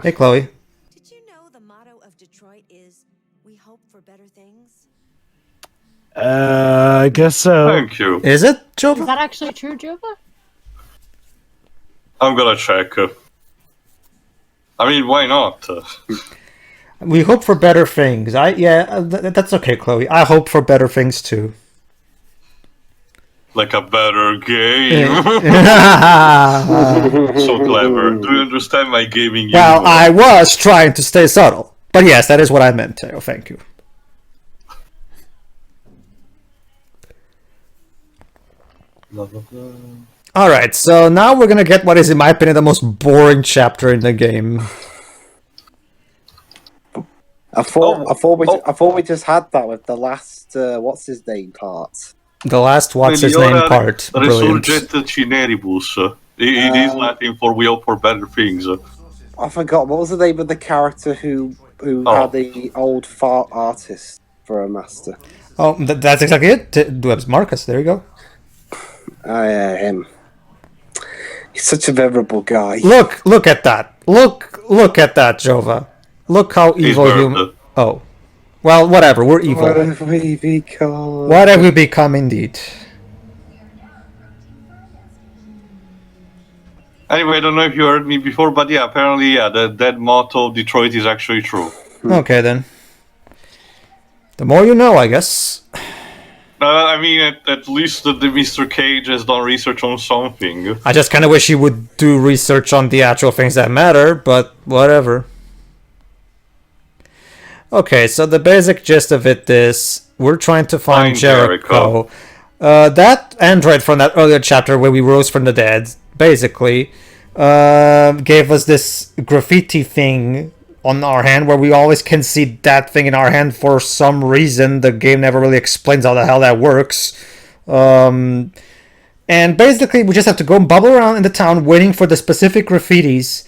Hey, Chloe. Did you know the motto of Detroit is "We hope for better things"? I guess so. Thank you. Is it, Is Jova? that actually true, Jova? I'm gonna check. I mean, why not? We hope for better things. That's okay, Chloe. I hope for better things too. Like a better game. So clever. Do you understand my gaming Well, humor? I was trying to stay subtle, but yes, that is what I meant, Teo. Thank you. Blah, blah, blah. All right, so now we're gonna get what is, in my opinion, the most boring chapter in the game. I thought we just had that with the last what's his name part. The last what's his name part. Brilliant. Resurgit cineribus. It is Latin for we hope for better things. I forgot what was the name of the character who had the old fart artist for a master. Oh, that's exactly it. Marcus, there you go. Him. He's such a venerable guy. Look at that. Look at that, Jova. Look how evil human. Oh, well, whatever. We're evil. What have we become? What have we become, indeed? Anyway, I don't know if you heard me before, but yeah, apparently, that motto of Detroit is actually true. Okay, then. The more you know, I guess. I mean, at least the Mr. Cage has done research on something. I just kind of wish he would do research on the actual things that matter, but whatever. Okay, so the basic gist of it is we're trying to find Jericho. That android from that earlier chapter where we rose from the dead, basically, gave us this graffiti thing on our hand where we always can see that thing in our hand for some reason. The game never really explains how the hell that works. And basically we just have to go bubble around in the town waiting for the specific graffitis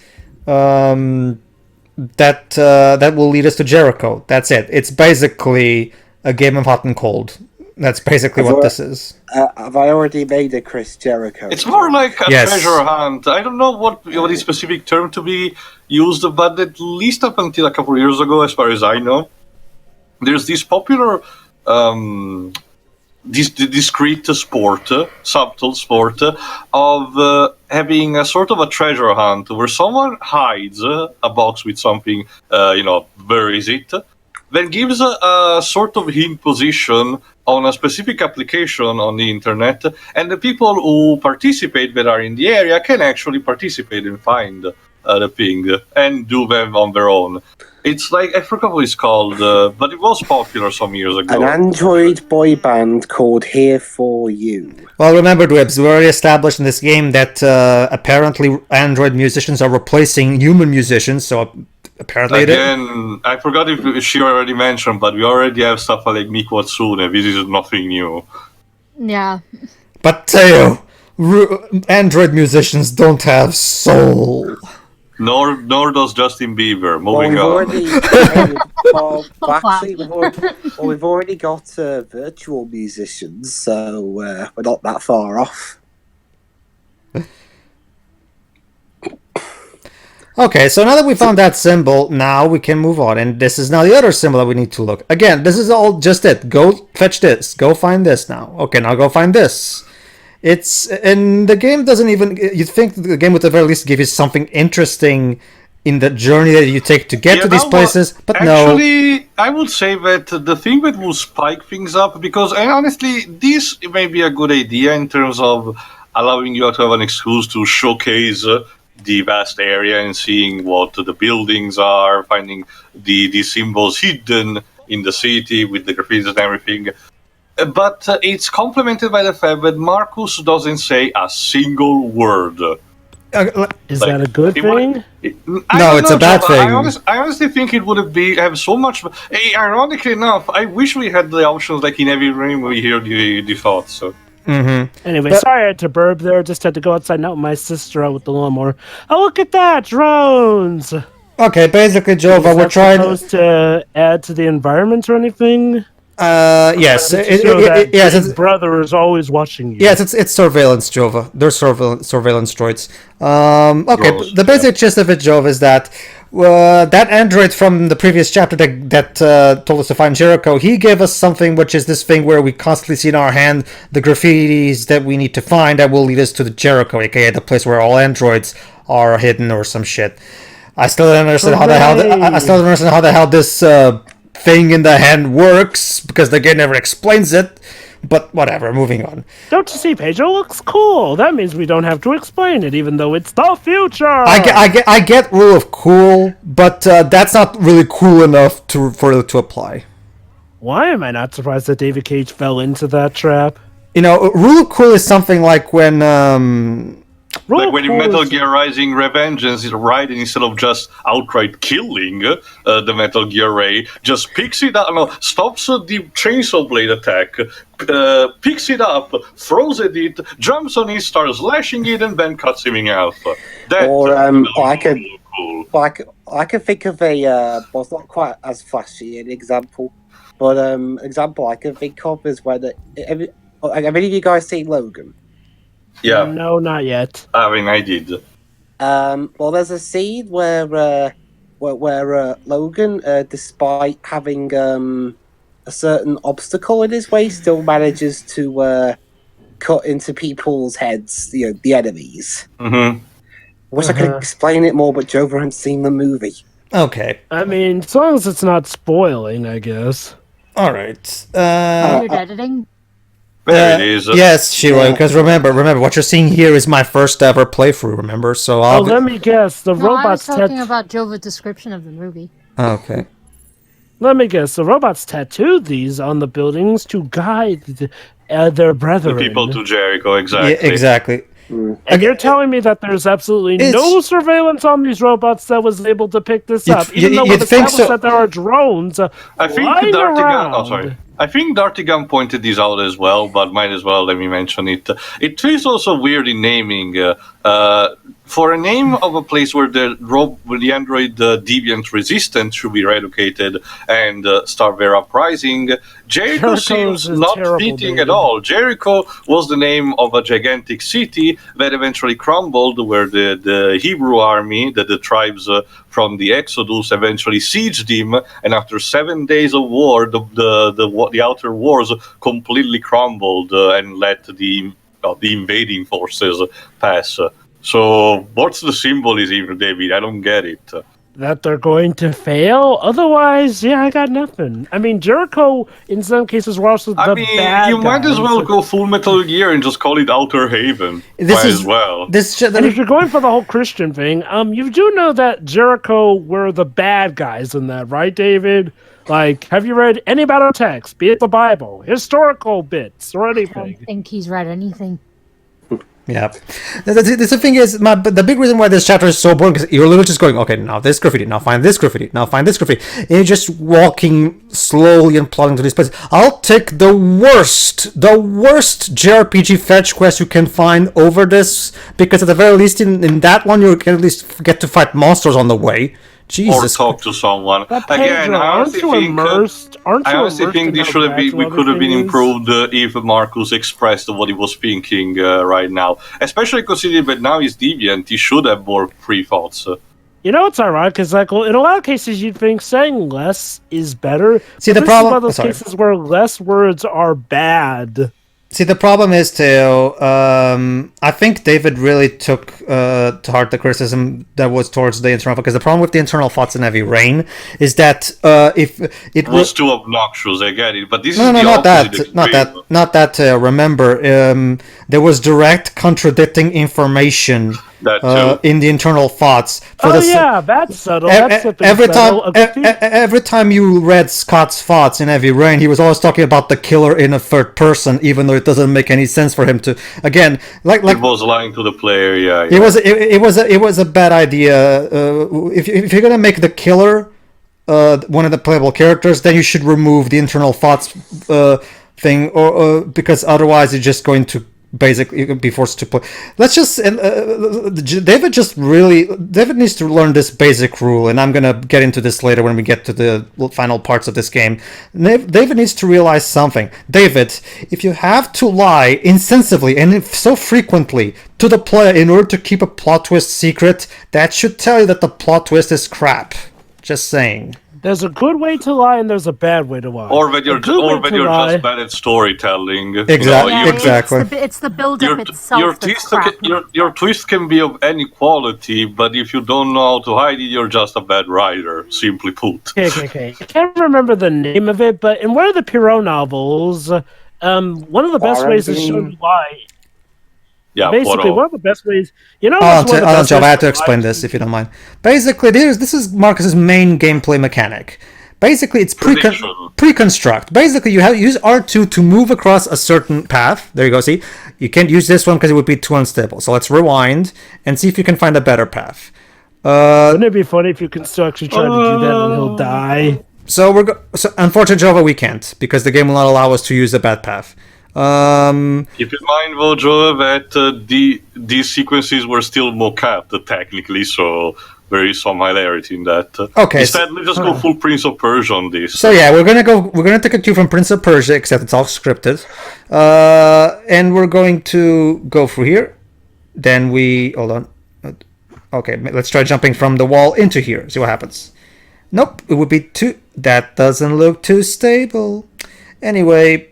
that will lead us to Jericho. That's it. It's basically a game of hot and cold. That's basically what this is. Have I already made a Chris Jericho? It's more like a treasure hunt. I don't know what the specific term to be used, but at least up until a couple of years ago, as far as I know, there's this popular discrete sport, subtle sport, of having a sort of a treasure hunt where someone hides a box with something, where is it? Then gives a sort of hint position on a specific application on the internet, and the people who participate that are in the area can actually participate and find the thing and do them on their own. It's like, I forgot what it's called, but it was popular some years ago. An Android boy band called Here For You. Well, remember, Dwebs, we already established in this game that apparently Android musicians are replacing human musicians, so apparently Again, I forgot if she already mentioned, but we already have stuff like Miku Hatsune. This is nothing new. Yeah. But Teo, Android musicians don't have soul. Nor does Justin Bieber. Moving on. We've already got virtual musicians, so we're not that far off. Okay, so now that we found that symbol, now we can move on, and this is now the other symbol that we need to look. Again, this is all just it. Go fetch this. Go find this now. Okay, now go find this. And the game doesn't even... You'd think the game would at the very least give you something interesting in the journey that you take to get to these places, but actually, I would say that the thing that will spike things up, because honestly, this may be a good idea in terms of allowing you to have an excuse to showcase the vast area and seeing what the buildings are, finding the symbols hidden in the city with the graffitis and everything. But it's complemented by the fact that Marcus doesn't say a single word. Is that a good thing? No, it's a bad thing. I honestly think it would have so much... Ironically enough, I wish we had the options like in every room we hear the thoughts. So. Mm-hmm. Anyway, sorry I had to burp there. Just had to go outside and help my sister out with the lawnmower. Oh, look at that! Drones! Okay, basically, Jova, we're trying... supposed to add to the environment or anything? Yes. Yes, his brother is always watching you. Yes, it's surveillance, Jova. They're surveillance droids. Okay, the basic gist of it, Jova, is that that android from the previous chapter that told us to find Jericho, he gave us something which is this thing where we constantly see in our hand the graffitis that we need to find that will lead us to the Jericho, aka the place where all androids are hidden or some shit. I still don't understand how the hell this thing in the hand works, because the game never explains it. But whatever, moving on. Don't you see, Pedro looks cool. That means we don't have to explain it, even though it's the future. I get rule of cool, but that's not really cool enough for it to apply. Why am I not surprised that David Cage fell into that trap? You know, rule of cool is something like when when in Metal Gear Rising Revengeance, right, and instead of just outright killing the Metal Gear Ray, just picks it up, stops the chainsaw blade attack, picks it up, throws at it, jumps on it, starts slashing it, and then cuts him in half. I could think of a, well, it's not quite as flashy an example, but example I can think of is when, have any of you guys seen Logan? Yeah. No, not yet. I mean, I did. Well, there's a scene where Logan, despite having a certain obstacle in his way, still manages to cut into people's heads, the enemies. Mm-hmm. I wish I could explain it more, but Jover hasn't seen the movie. Okay. I mean, as long as it's not spoiling, I guess. All right. Weird editing. There it is. Yes, Shiro, because remember, what you're seeing here is my first ever playthrough, remember? So let me guess. The No, I was robots talking about Jova's description of the movie. Okay. Let me guess. The robots tattooed these on the buildings to guide their brethren. The people to Jericho, exactly. Yeah, exactly. And you're telling me that there's absolutely no surveillance on these robots that was able to pick this up, even though we've established that there are drones I think flying around. Oh, sorry. I think Dartigan pointed this out as well, but might as well let me mention it. It is also weird in naming. For a name of a place where the android deviant resistance should be relocated and start their uprising, Jericho seems not fitting at all. Jericho was the name of a gigantic city that eventually crumbled, where the Hebrew army, the tribes from the Exodus, eventually sieged him, and after 7 days of war, the outer walls completely crumbled and let the invading forces pass. So, what's the symbolism, David? I don't get it. That they're going to fail? Otherwise, yeah, I got nothing. I mean, Jericho, in some cases, were also the bad you might as well go full Metal Gear and just call it Outer Haven. And if you're going for the whole Christian thing, you do know that Jericho were the bad guys in that, right, David? Like, have you read any battle text, be it the Bible, historical bits, or anything? I don't think he's read anything. Yeah. The thing is, the big reason why this chapter is so boring is you're literally just going, okay, now this graffiti, now find this graffiti, now find this graffiti. And you're just walking slowly and plodding to these places. I'll take the worst JRPG fetch quest you can find over this, because at the very least in that one you can at least get to fight monsters on the way. Jesus. Or talk to someone. Again, I honestly think this we could have been improved if Marcus expressed what he was thinking right now. Especially considering that now he's deviant, he should have more free thoughts. You know, it's ironic because, like, in a lot of cases, you'd think saying less is better. See, the problem. This is one of those cases where less words are bad. See, the problem is, too, I think David really took to heart the criticism that was towards the internal, because the problem with the internal thoughts in Heavy Rain is that if it was too obnoxious, I get it, but this not that. Remember, there was direct contradicting information in the internal thoughts. That's subtle. Every time you read Scott's thoughts in Heavy Rain, he was always talking about the killer in a third person, even though it doesn't make any sense for him to. Again, like it was lying to the player. Yeah. It was a bad idea. If you're gonna make the killer one of the playable characters, then you should remove the internal thoughts thing, or because otherwise it's just going to basically you can be forced to play. Let's just David needs to learn this basic rule, and I'm gonna get into this later when we get to the final parts of this game. David needs to realize something. David, if you have to lie insensibly and so frequently to the player in order to keep a plot twist secret, that should tell you that the plot twist is crap. Just saying. There's a good way to lie and there's a bad way to lie. Or when you're just bad at storytelling. Exactly. It's the build-up itself. Your twist can be of any quality, but if you don't know how to hide it, you're just a bad writer, simply put. Okay. I can't remember the name of it, but in one of the Perot novels, one of the best ways to show you lie. Yeah, basically, one of the best ways. You know, I have to explain this if you don't mind. Basically, this is Marcus's main gameplay mechanic. Basically, it's pre-construct. Basically, you use R2 to move across a certain path. There you go. See, you can't use this one because it would be too unstable. So let's rewind and see if you can find a better path. Wouldn't it be funny if you can still actually try to do that and he'll die? So unfortunately, Jova, we can't because the game will not allow us to use the bad path. Keep in mind, though, Joe, that these sequences were still mocap technically, so there is some hilarity in that. Okay. Instead, let's just go full Prince of Persia on this. So yeah, we're gonna take a cue from Prince of Persia, except it's all scripted, and we're going to go through here. Then hold on. Okay, let's try jumping from the wall into here. See what happens. Nope, it would be too. That doesn't look too stable. Anyway.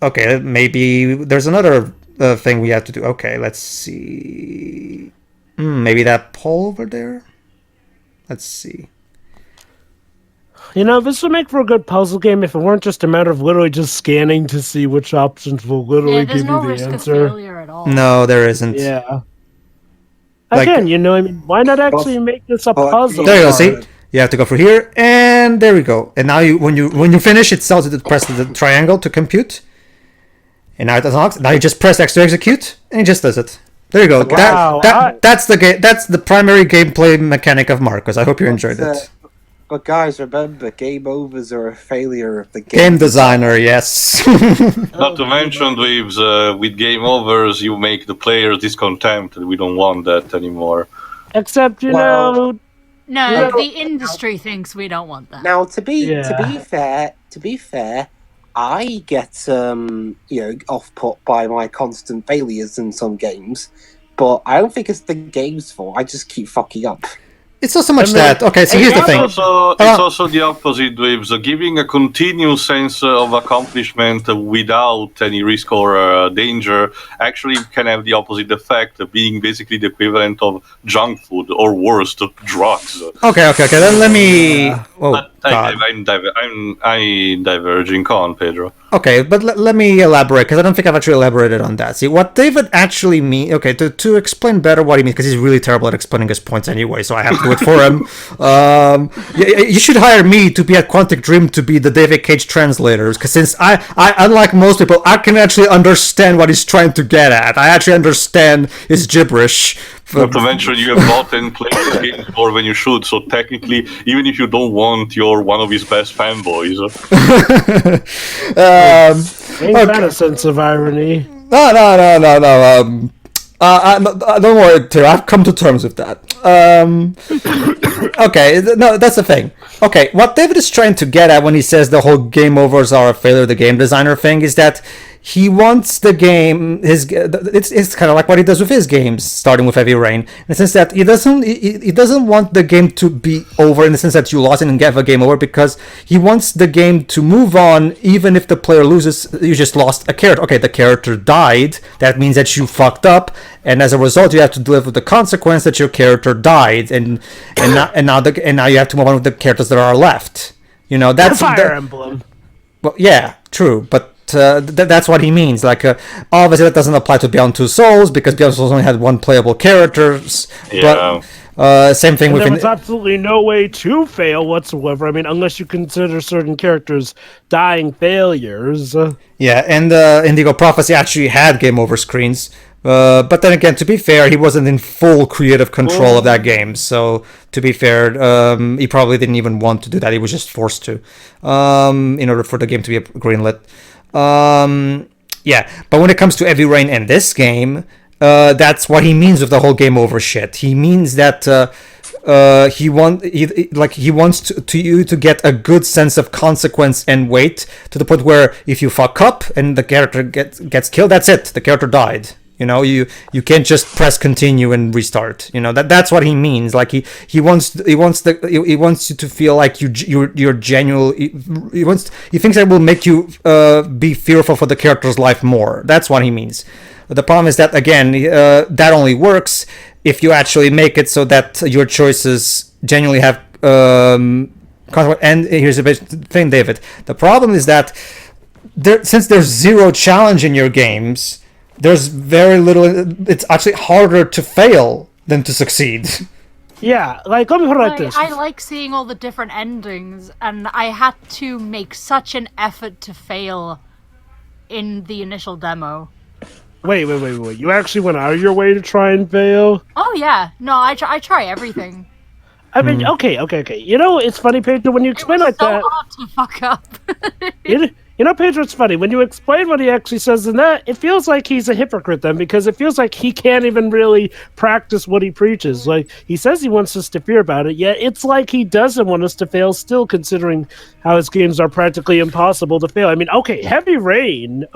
Okay, maybe there's another thing we have to do. Okay, let's see. Maybe that pole over there? Let's see. You know, this would make for a good puzzle game if it weren't just a matter of literally just scanning to see which options will literally give you the answer. There's no risk of failure at all. No, there isn't. Yeah. Again, why not actually make this a puzzle? There you go, see? You have to go through here, and there we go. And now when you finish, it tells you to press the triangle to compute. And now it unlocks. Now you just press X to execute, and it just does it. There you go. Wow. That's the primary gameplay mechanic of Marcus. I hope you enjoyed it. But guys, remember, game overs are a failure of the game designer. Yes. Not to mention, with game overs, you make the players discontent, and we don't want that anymore. Except, No, the industry thinks we don't want that. Now, to be fair, I get off put by my constant failures in some games, but I don't think it's the game's fault. I just keep fucking up. It's not so much that. Okay, so here's the thing. It's also the opposite with giving a continuous sense of accomplishment without any risk or danger actually can have the opposite effect, being basically the equivalent of junk food or worse, drugs. Okay. Then let me. I'm diverging on Pedro. Okay, but let me elaborate because I don't think I've actually elaborated on that. See, what David actually means. Okay, to explain better what he means, because he's really terrible at explaining his points anyway, so I have to do it for him. You should hire me to be at Quantic Dream to be the David Cage translator, because since I unlike most people, I can actually understand what he's trying to get at. I actually understand his gibberish. Not to mention, you have bought and played the game more than you should, so technically, even if you don't want, you're one of his best fanboys. Ain't that a sense of irony? No. Don't worry, Tira. I've come to terms with that. Okay, no, that's the thing. Okay, what David is trying to get at when he says the whole game overs are a failure, the game designer thing, is that he wants the game. It's kind of like what he does with his games, starting with Heavy Rain, in the sense that he doesn't want the game to be over in the sense that you lost and have a game over, because he wants the game to move on even if the player loses. You just lost a character. Okay, the character died. That means that you fucked up, and as a result, you have to live with the consequence that your character died, and now you have to move on with the characters that are left. That's Fire Emblem. Well, yeah, true, but. That's what he means. Like, obviously, that doesn't apply to Beyond Two Souls because Beyond Two Souls only had one playable character. Yeah. But same thing with. There was absolutely no way to fail whatsoever. I mean, unless you consider certain characters dying failures. Yeah, and Indigo Prophecy actually had game over screens. But then again, to be fair, he wasn't in full creative control of that game. So, to be fair, he probably didn't even want to do that. He was just forced to, in order for the game to be greenlit. Yeah, but when it comes to Heavy Rain in this game, that's what he means with the whole game over shit. He means that he wants to you to get a good sense of consequence and weight, to the point where if you fuck up and the character gets killed, that's it. The character died. You know, you can't just press continue and restart. You know, that's what he means. Like he wants you to feel like you're genuine. He thinks that will make you be fearful for the character's life more. That's what he means. But the problem is that, again, that only works if you actually make it so that your choices genuinely have consequence. And here's a big thing, David. The problem is that since there's zero challenge in your games, there's very little. It's actually harder to fail than to succeed. Yeah, like, let me put it like this. I like seeing all the different endings, and I had to make such an effort to fail in the initial demo. Wait. You actually went out of your way to try and fail? Oh, yeah. No, I try everything. I mean, okay. You know, it's funny, Pedro, when you explain like that. It's so hard to fuck up. You know, Pedro, it's funny. When you explain what he actually says in that, it feels like he's a hypocrite then, because it feels like he can't even really practice what he preaches. Like, he says he wants us to fear about it, yet it's like he doesn't want us to fail still, considering how his games are practically impossible to fail. I mean, Heavy Rain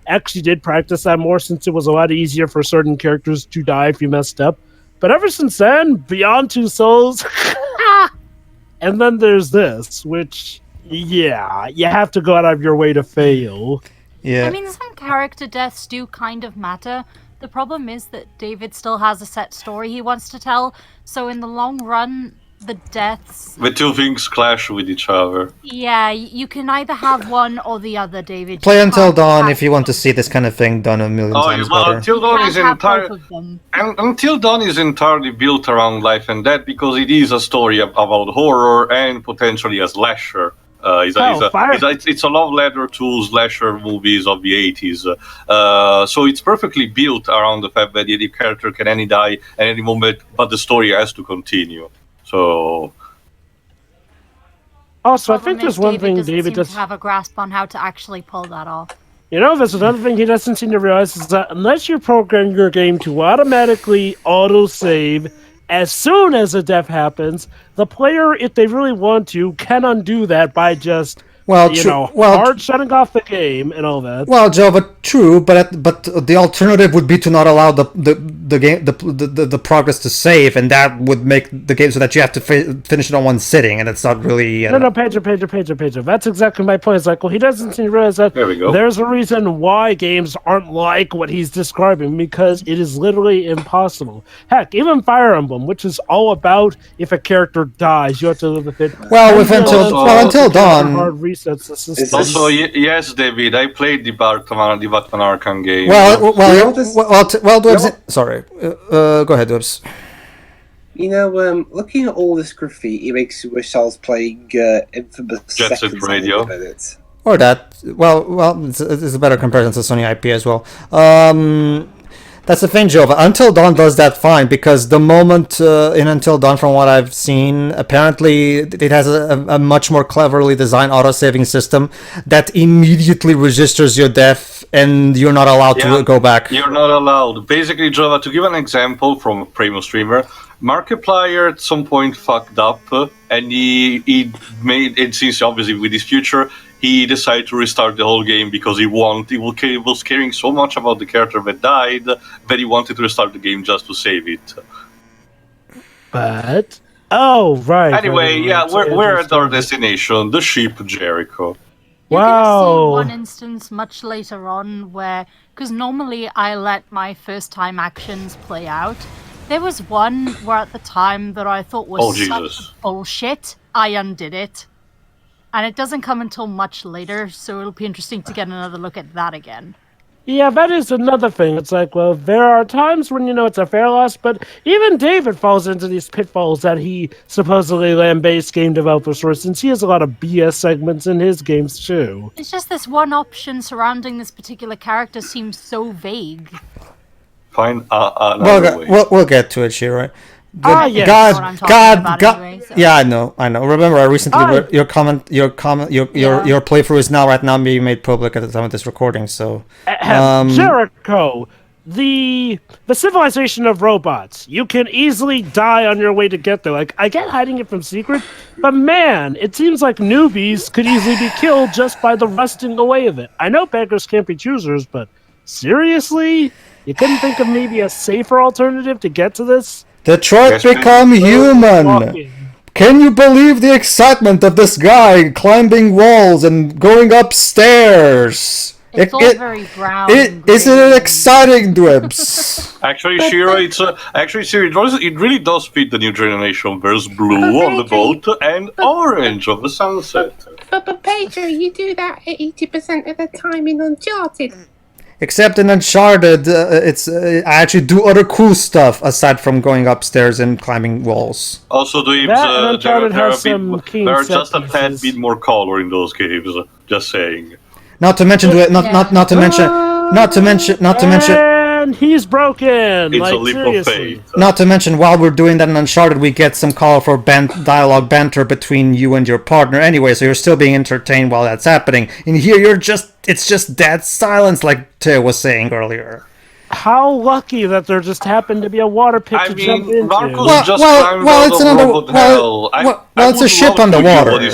actually did practice that more, since it was a lot easier for certain characters to die if you messed up. But ever since then, Beyond Two Souls, and then there's this, which... yeah, you have to go out of your way to fail. Yeah. I mean, some character deaths do kind of matter. The problem is that David still has a set story he wants to tell, so in the long run, the deaths... the two things clash with each other. Yeah, you can either have one or the other, David. Play Until Dawn if you want to see this kind of thing done a million times better. Until Dawn is entirely built around life and death, because it is a story about horror and potentially a slasher. It's a love letter to slasher movies of the 80s. So it's perfectly built around the fact that the character can die at any moment, but the story has to continue. So... also, I think there's one thing David doesn't have a grasp on how to actually pull that off. You know, there's another thing he doesn't seem to realize, is that unless you program your game to automatically auto-save as soon as a death happens, the player, if they really want to, can undo that by just, hard shutting off the game and all that. Well, Joe, but true, but the alternative would be to not allow the progress to save, and that would make the game so that you have to finish it on one sitting, and it's not really... No, Pedro. That's exactly my point. It's like, well, he doesn't seem to realize that there's a reason why games aren't like what he's describing, because it is literally impossible. Heck, even Fire Emblem, which is all about if a character dies, you have to live with it. Well, Until Dawn... hard resets the system. Also, yes, David, I played the Batman Arkham game. Sorry. Go ahead, Dubs. You know, looking at all this graffiti makes you wish I was playing Infamous Jet Set Radio. Or that. Well, it's a better comparison to Sony IP as well. That's the thing, Jova. Until Dawn does that fine, because the moment in Until Dawn, from what I've seen, apparently it has a much more cleverly designed auto-saving system that immediately registers your death, and you're not allowed to go back. You're not allowed. Basically, Jova, to give an example from a Primo streamer, Markiplier at some point fucked up, and he made it, since obviously with his future, he decided to restart the whole game because he was caring so much about the character that died that he wanted to restart the game just to save it. But right. Anyway, we're at our destination, the ship Jericho. You're gonna see one instance much later on where, because normally I let my first time actions play out. There was one where at the time that I thought was such bullshit, I undid it. And it doesn't come until much later, so it'll be interesting to get another look at that again. Yeah, that is another thing. It's like, well, there are times when, it's a fair loss, but even David falls into these pitfalls that he supposedly lambasts game developers for, since he has a lot of BS segments in his games, too. It's just this one option surrounding this particular character seems so vague. Find another way. We'll get to it, Shiro. Yes. God, What I'm talking about anyway, so. Yeah, I know. Remember, I recently your playthrough is right now being made public at the time of this recording. So, Jericho, the civilization of robots. You can easily die on your way to get there. Like, I get hiding it from secret, but man, it seems like newbies could easily be killed just by the rusting away of it. I know beggars can't be choosers, but seriously, you couldn't think of maybe a safer alternative to get to this? Detroit become human. Can you believe the excitement of this guy climbing walls and going upstairs? It's all very brown. Isn't it exciting, Dwibs? Actually, Shira, it really does fit the new generation. There's blue on the boat and orange on the sunset. But Pedro, you do that 80% of the time in Uncharted. Except in Uncharted, I actually do other cool stuff aside from going upstairs and climbing walls. Also, there are just a tad bit more color in those games. Just saying. Not to mention, And he's broken. It's a leap of faith. Not to mention, while we're doing that in Uncharted, we get some colorful dialogue banter between you and your partner anyway, so you're still being entertained while that's happening. In here, it's just dead silence, like Teo was saying earlier. How lucky that there just happened to be a water pit to jump into. It's a ship underwater.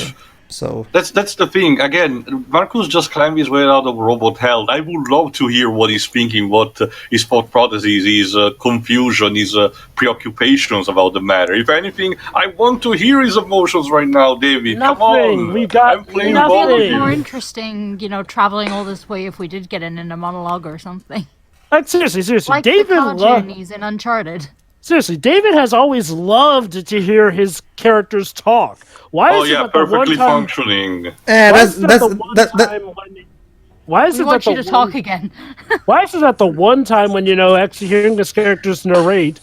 So that's the thing. Again, Marcus just climbed his way out of robot hell. I would love to hear what he's thinking, what his thought processes, his confusion, his preoccupations about the matter. If anything, I want to hear his emotions right now, David. Nothing. Come on. We got I'm playing nothing. ball with you. More interesting, traveling all this way if we did get in a monologue or something. Like, seriously, Like David the car journeys in Uncharted. Seriously, David has always loved to hear his characters talk. Why is it that perfectly the one time, functioning. Why is it that talk again. Why is it that the one time when actually hearing his characters narrate,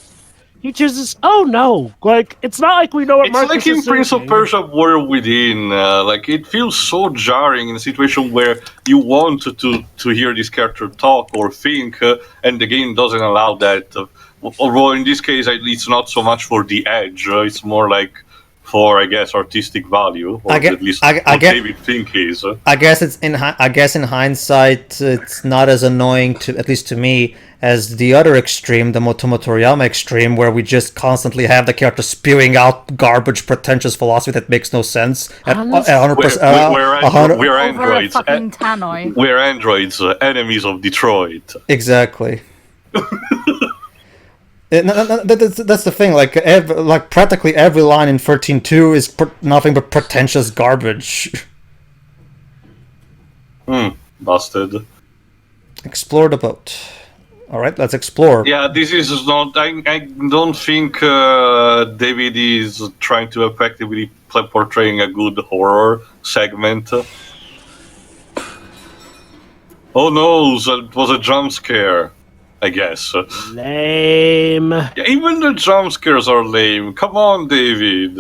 he chooses, oh no, like it's not like we know what Marcus like in Prince of Persia World Within, like it feels so jarring in a situation where you want to hear this character talk or think, and the game doesn't allow that. Although in this case, it's not so much for the edge; it's more like for, I guess, artistic value, or at least what David think is. I guess in hindsight, it's not as annoying at least to me as the other extreme, the Motomotoriyama extreme, where we just constantly have the character spewing out garbage, pretentious philosophy that makes no sense. At 100%, we're androids. We're androids, enemies of Detroit. Exactly. That's the thing. Like practically every line in 13.2 is nothing but pretentious garbage. Busted. Explore the boat. All right, let's explore. Yeah, this is not. I don't think David is trying to effectively portraying a good horror segment. Oh no, it was a jump scare. I guess. Lame. Yeah, even the jump scares are lame. Come on, David.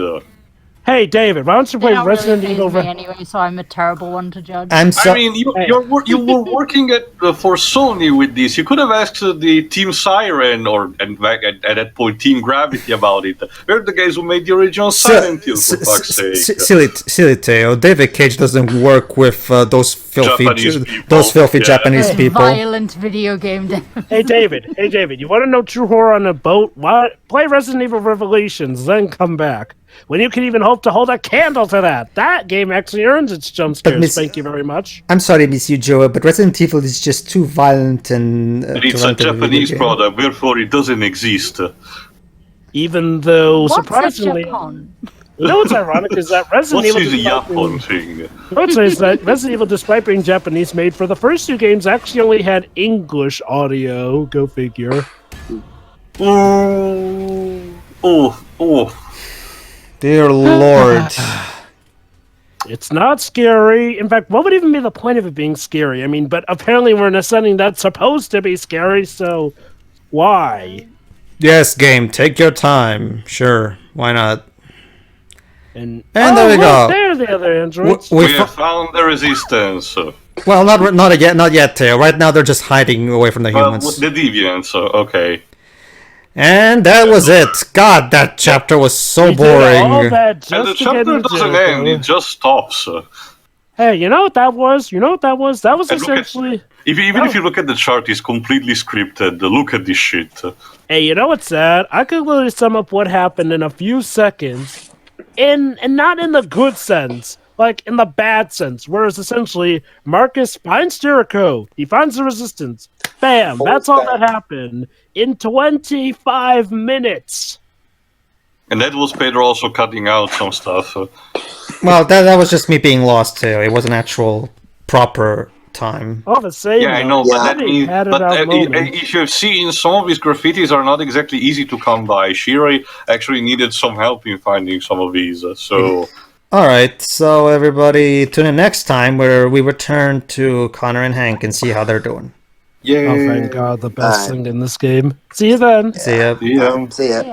Hey, David, why don't you play Resident Evil? Anyway, so I'm a terrible one to judge. I mean, you were working for Sony with this. You could have asked the Team Siren and back at that point Team Gravity about it. They're the guys who made the original Silent Hill, for fuck's sake. Silly Teo. David Cage doesn't work with those filthy Japanese people. Violent video game. Hey, David, you want to know true horror on a boat? Play Resident Evil Revelations, then come back. When you can even hope to hold a candle to that. That game actually earns its jump scares. Thank you very much. I'm sorry, Miss Joe, but Resident Evil is just too violent and... it's a Japanese product, therefore it doesn't exist. Even though, surprisingly... You know what's ironic is that Resident Evil... What's the Japan thing? Is that Resident Evil, despite being Japanese made, for the first two games actually only had English audio. Go figure. Oh. Dear Lord. It's not scary. In fact, what would even be the point of it being scary? I mean, but apparently we're in a setting that's supposed to be scary, so why? Yes, game, take your time. Sure, why not? And there we go. There are the other androids. We have found the resistance. Well, not yet, Teo. Right now they're just hiding away from the humans. The deviants, okay. And that was it. God, that chapter was so We did all boring. that just And the to get chapter into doesn't Jericho. end, it just stops. Hey, you know what that was? That was And look at- essentially... Even if you look at the chart, it's completely scripted. Look at this shit. Hey, you know what's sad? I could literally sum up what happened in a few seconds, and not in the good sense, like in the bad sense. Whereas essentially, Marcus finds Jericho, he finds the resistance. Bam! That's all that happened in 25 minutes. And that was Pedro also cutting out some stuff. Well, that was just me being lost too. It was an actual proper time. All the same. Yeah, I know, but that means. had it But out moments. if you've seen, some of these graffitis are not exactly easy to come by. Shirei actually needed some help in finding some of these, so. Alright, so everybody tune in next time where we return to Connor and Hank and see how they're doing. Yay! Oh, thank God, the best thing in this game. See you then. See ya. Yeah. See ya.